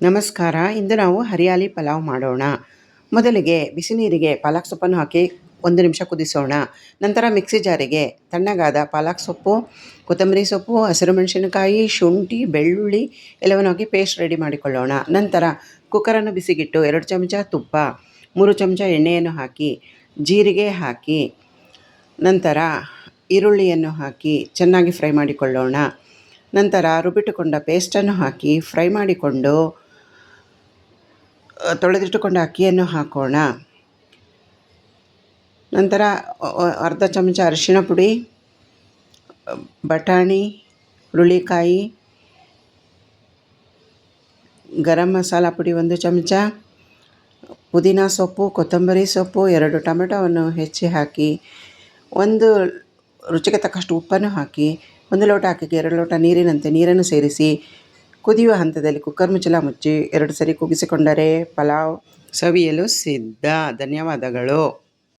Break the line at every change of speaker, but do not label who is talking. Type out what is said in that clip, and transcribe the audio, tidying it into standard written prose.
ನಮಸ್ಕಾರ. ಇಂದು ನಾವು ಹರಿಯಾಲಿ ಪಲಾವ್ ಮಾಡೋಣ. ಮೊದಲಿಗೆ ಬಿಸಿ ನೀರಿಗೆ ಪಾಲಕ್ ಸೊಪ್ಪನ್ನು ಹಾಕಿ 1 ನಿಮಿಷ ಕುದಿಸೋಣ. ನಂತರ ಮಿಕ್ಸಿ ಜಾರಿಗೆ ತಣ್ಣಗಾದ ಪಾಲಕ್ ಸೊಪ್ಪು, ಕೊತ್ತಂಬರಿ ಸೊಪ್ಪು, ಹಸಿರು ಮೆಣಸಿನಕಾಯಿ, ಶುಂಠಿ, ಬೆಳ್ಳುಳ್ಳಿ ಎಲ್ಲವನ್ನು ಹಾಕಿ ಪೇಸ್ಟ್ ರೆಡಿ ಮಾಡಿಕೊಳ್ಳೋಣ. ನಂತರ ಕುಕ್ಕರನ್ನು ಬಿಸಿಗಿಟ್ಟು 2 ಚಮಚ ತುಪ್ಪ, 3 ಚಮಚ ಎಣ್ಣೆಯನ್ನು ಹಾಕಿ ಜೀರಿಗೆ ಹಾಕಿ ನಂತರ ಈರುಳ್ಳಿಯನ್ನು ಹಾಕಿ ಚೆನ್ನಾಗಿ ಫ್ರೈ ಮಾಡಿಕೊಳ್ಳೋಣ. ನಂತರ ರುಬ್ಬಿಟ್ಟುಕೊಂಡ ಪೇಸ್ಟನ್ನು ಹಾಕಿ ಫ್ರೈ ಮಾಡಿಕೊಂಡು ತೊಳೆದಿಟ್ಟುಕೊಂಡ ಅಕ್ಕಿಯನ್ನು ಹಾಕೋಣ. ನಂತರ ಅರ್ಧ ಚಮಚ ಅರಿಶಿಣ ಪುಡಿ, ಬಟಾಣಿ, ಹುರುಳಿಕಾಯಿ, ಗರಂ ಮಸಾಲ ಪುಡಿ 1 ಚಮಚ, ಪುದೀನ ಸೊಪ್ಪು, ಕೊತ್ತಂಬರಿ ಸೊಪ್ಪು, 2 ಟೊಮೆಟೊವನ್ನು ಹೆಚ್ಚಿ ಹಾಕಿ, 1 ರುಚಿಗೆ ತಕ್ಕಷ್ಟು ಉಪ್ಪನ್ನು ಹಾಕಿ 1 ಲೋಟ ಅಕ್ಕಿಗೆ 2 ಲೋಟ ನೀರನ್ನು ಸೇರಿಸಿ ಕುದಿಯುವ ಹಂತದಲ್ಲಿ ಕುಕ್ಕರ್ ಮುಚ್ಚಳ ಮುಚ್ಚಿ 2 ಸರಿ ಕೂಗಿಸಿಕೊಂಡರೆ ಪಲಾವ್ ಸವಿಯಲು ಸಿದ್ಧ. ಧನ್ಯವಾದಗಳು.